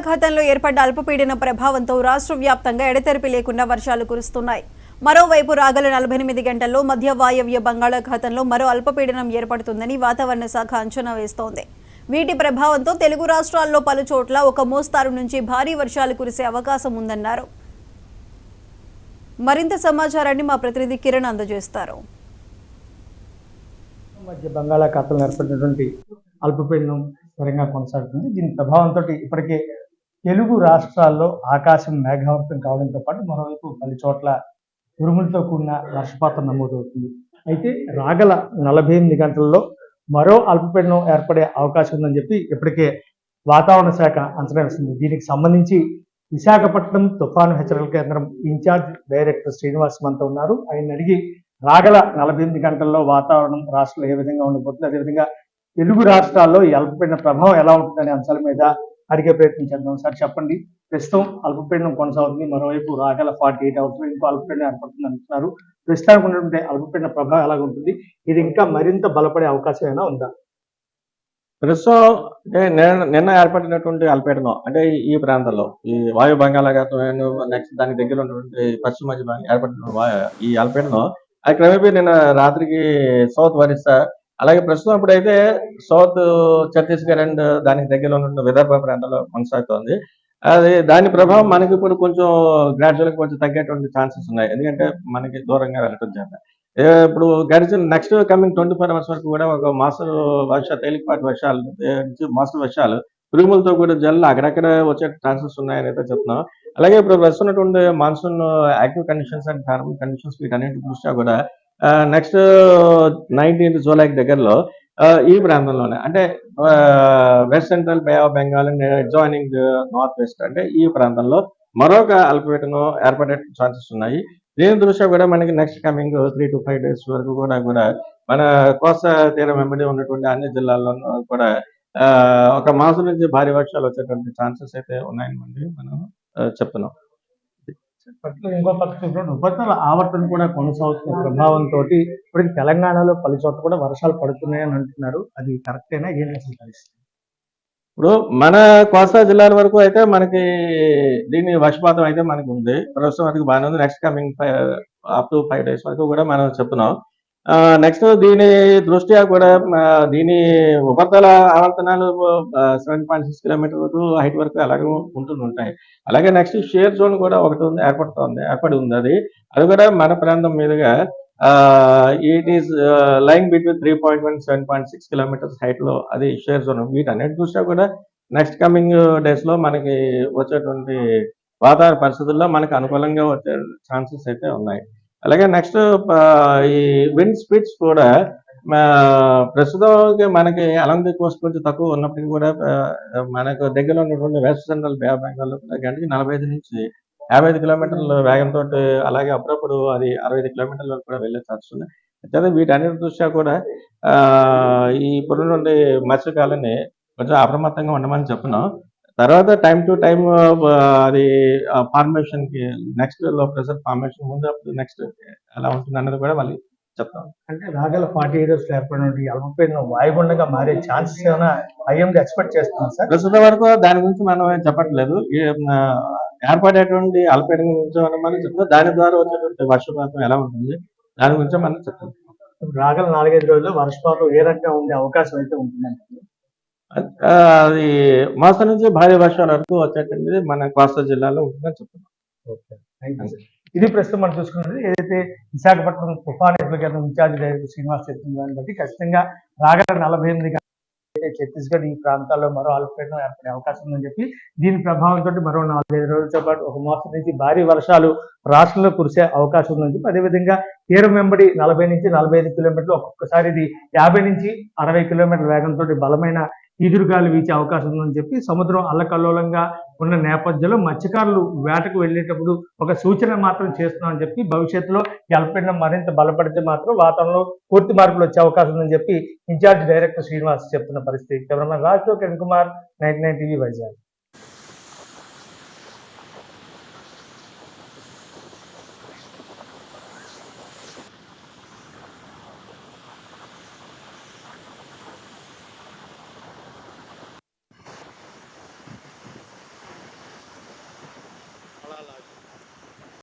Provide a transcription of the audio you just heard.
బంగాళాఖాతంలో ఏర్పడ్డ అల్పపీడన ప్రభావంతో రాష్ట్ర వ్యాప్తంగా ఎడతెరిపి లేకుండా వర్షాలు కురుస్తున్నాయి. మరోవైపు రాగల 48 గంటల్లో మధ్య వాయవ్య బంగాళాఖాతంలో మరో అల్పపీడనం ఏర్పడుతుందని వాతావరణ శాఖ అంచనా వేస్తోంది. వీటి ప్రభావంతో తెలుగు రాష్ట్రాల్లో పలుచోట్ల ఒక మోస్తారు నుంచి భారీ వర్షాలు కురిసే అవకాశం ఉందన్నారు. మరింత సమాచారాన్ని మా ప్రతినిధి కిరణ్ అందజేస్తారు. మధ్య బంగాళాఖాతంలో ఏర్పడినటువంటి అల్పపీడనం స్థిరంగా కొనసాగుతుంది. దీని ప్రభావంతో ఇప్పటికే తెలుగు రాష్ట్రాల్లో ఆకాశం మేఘావృతం కావడంతో పాటు మరోవైపు పలు చోట్ల ఉరుములతో కూడిన వర్షపాతం నమోదవుతుంది. అయితే రాగల 48 గంటల్లో మరో అల్పపీడనం ఏర్పడే అవకాశం ఉందని చెప్పి ఇప్పటికే వాతావరణ శాఖ అంచనా వేస్తుంది. దీనికి సంబంధించి విశాఖపట్నం తుఫాను హెచ్చరికల కేంద్రం ఇన్ఛార్జ్ డైరెక్టర్ శ్రీనివాస్ మనతో ఉన్నారు. ఆయన అడిగి రాగల 48 గంటల్లో వాతావరణం రాష్ట్రంలో ఏ విధంగా ఉండబోతుంది, అదేవిధంగా తెలుగు రాష్ట్రాల్లో ఈ అల్పపీడన ప్రభావం ఎలా ఉంటుందనే అంశాల మీద అడిగే ప్రయత్నం చేద్దాం. సార్ చెప్పండి, ప్రస్తుతం అల్పపీడనం కొనసాగుతుంది, మరోవైపు రాగల 48 అవర్స్లో ఇంకో అల్పపీడనం ఏర్పడుతుంది అంటున్నారు. ప్రస్తుతానికి ఉన్నటువంటి అల్పపీడన ప్రభావం ఎలాగ ఉంటుంది, ఇది ఇంకా మరింత బలపడే అవకాశం ఏమైనా ఉందా? ప్రస్తుతం నిన్న ఏర్పడినటువంటి అల్పపీడనం అంటే ఈ ప్రాంతంలో ఈ వాయు బంగాళాఖాతం నెక్స్ట్ దానికి దగ్గర ఉన్నటువంటి పశ్చిమ మధ్య ఏర్పడిన ఈ అల్పపీడనం అది క్రమేపీ నిన్న రాత్రికి సౌత్ ఒరిస్సా అలాగే ప్రస్తుతం ఇప్పుడైతే సౌత్ ఛత్తీస్గఢ్ అండ్ దానికి దగ్గరలో ఉన్న విదర్భ ప్రాంతంలో కొనసాగుతోంది. అది దాని ప్రభావం మనకి ఇప్పుడు కొంచెం గ్రాడ్యువల్గా కొంచెం తగ్గేటువంటి ఛాన్సెస్ ఉన్నాయి, ఎందుకంటే మనకి దూరంగా వెళ్ళటం చేత. ఇప్పుడు గడిచిన నెక్స్ట్ కమింగ్ 24 అవర్స్ వరకు కూడా ఒక మోస్తరు తేలికపాటి వర్షాలు నుంచి మోస్తరు వర్షాలు ఉరుములతో కూడా జల్లు అక్కడక్కడ వచ్చే ఛాన్సెస్ ఉన్నాయని అయితే చెప్తున్నాం. అలాగే ఇప్పుడు వస్తున్నటువంటి monsoon active conditions and thermal conditions వీటన్నిటి దృష్ట్యా కూడా నెక్స్ట్ 19th జూలై దగ్గరలో ఈ ప్రాంతంలోనే అంటే west central Bay of Bengal and adjoining north west అంటే ఈ ప్రాంతంలో మరొక అల్పపీడనం ఏర్పడే ఛాన్సెస్ ఉన్నాయి. దీని దృష్ట్యా కూడా మనకి నెక్స్ట్ కమింగ్ 3 to 5 days వరకు కూడా మన కోస్తా తీరం వెంబడి ఉన్నటువంటి అన్ని జిల్లాల్లోనూ కూడా ఒక మాసం నుంచి భారీ వర్షాలు వచ్చేటువంటి ఛాన్సెస్ అయితే ఉన్నాయని మనం చెప్తున్నాం. ఇంకో పక్క ఉపరితల ఆవర్తనం కూడా కొనసాగుతున్న ప్రభావంతో ఇప్పటికి తెలంగాణలో పలు చోట్ల కూడా వర్షాలు పడుతున్నాయని అంటున్నారు. అది కరెక్టేనా? ఏంటి అసలు పరిస్థితి? ఇప్పుడు మన కోస్తా జిల్లాల వరకు అయితే మనకి దీని వర్షపాతం అయితే మనకి ఉంది, ప్రస్తుతం వరకు బాగానే ఉంది. Next coming up to 5 days వరకు కూడా మనం చెప్తున్నాం. నెక్స్ట్ దీని దృష్ట్యా కూడా దీని ఉపరితల ఆవర్తనాలు 7.6 kilometers వరకు హైట్ వరకు అలాగే ఉంటుంటాయి. అలాగే నెక్స్ట్ షేర్ జోన్ కూడా ఒకటి ఉంది, ఏర్పడి ఉంది. అది కూడా మన ప్రాంతం మీదుగా it is line between 3.1 7.6 kilometers height లో అది షేర్ జోన్. వీటన్నిటి దృష్ట్యా కూడా నెక్స్ట్ కమింగ్ డేస్ లో మనకి వచ్చేటువంటి వాతావరణ పరిస్థితుల్లో మనకు అనుకూలంగా వచ్చే ఛాన్సెస్ అయితే ఉన్నాయి. అలాగే నెక్స్ట్ ఈ విండ్ స్పీడ్స్ కూడా ప్రస్తుతం మనకి అలాంగ్ ది కోస్ట్ కొంచెం తక్కువ ఉన్నప్పటికీ కూడా మనకు దగ్గరలో ఉన్నటువంటి west central Bay of Bengal గంటకి 45 నుంచి 55 kilometers వేగంతో, అలాగే అప్పుడప్పుడు అది 65 kilometers వరకు కూడా వెళ్ళే ఛాన్స్ ఉంది. అయితే వీటన్నిటి దృష్ట్యా కూడా ఈ ఇప్పుడు నుండి మత్స్యకాలని కొంచెం అప్రమత్తంగా ఉండమని చెప్తున్నాం. తర్వాత టైం టు టైం అది ఫార్మేషన్ కి నెక్స్ట్ లో ప్రెషర్ ఫార్మేషన్ ముందు అప్పుడు నెక్స్ట్ ఎలా ఉంటుంది అన్నది కూడా మళ్ళీ చెప్తాం. అంటే రాగల 48 days ఏర్పడిన అల్పపీడనం వాయుగుండంగా మారే ఛాన్సెస్ ఏమైనా ఐఎండీ ఎక్స్పెక్ట్ చేస్తున్నాం సార్? ప్రస్తుతం వరకు దాని గురించి మనం చెప్పట్లేదు. ఏర్పడేటువంటి అల్పపీడనం గురించి మనం చెప్తాం, దాని ద్వారా వచ్చేటువంటి వర్షపాతం ఎలా ఉంటుంది దాని గురించి మనం చెప్తాం. రాగల 4-5 రోజుల్లో వర్షపాతం ఏ రకంగా ఉండే అవకాశం అయితే ఉంటుందంటే అది మోస్తరు నుంచి భారీ వర్షాల వరకు వచ్చేటది మన కోస్తా జిల్లాలో ఉంటుందని చెప్తున్నాం. ఇది ప్రస్తుతం మనం చూసుకున్నది ఏదైతే విశాఖపట్నం తుఫాను హెచ్చరికల ఇన్ఛార్జ్ డైరెక్టర్ శ్రీనివాస్ చెప్తున్న దాన్ని బట్టి ఖచ్చితంగా రాగల 48 గంటలు ఛత్తీస్గఢ్ ఈ ప్రాంతాల్లో మరో అల్పపీడనం ఏర్పడే అవకాశం ఉందని చెప్పి దీని ప్రభావంతో మరో 4-5 రోజులతో పాటు ఒక మోస్తరు నుంచి భారీ వర్షాలు రాష్ట్రంలో కురిసే అవకాశం ఉందని చెప్పి, అదేవిధంగా తీరం వెంబడి 40 నుంచి 45 kilometers ఒక్కొక్కసారి ఇది 50 నుంచి 60 kilometers వేగంతో బలమైన ఈదురుగాలు వీచే అవకాశం ఉందని చెప్పి సముద్రం అల్లకల్లోలంగా ఉన్న నేపథ్యంలో మత్స్యకారులు వేటకు వెళ్ళేటప్పుడు ఒక సూచన మాత్రం చేస్తున్నామని చెప్పి, భవిష్యత్తులో ఈ అల్పపీడనం మరింత బలపడితే మాత్రం వాతావరణంలో పూర్తి మార్పులు వచ్చే అవకాశం ఉందని చెప్పి ఇన్ఛార్జ్ డైరెక్టర్ శ్రీనివాస్ చెప్తున్న పరిస్థితి. కెమెరామెన్ రాజ్తో కిరణ్ కుమార్, 99 TV వైజాగ్.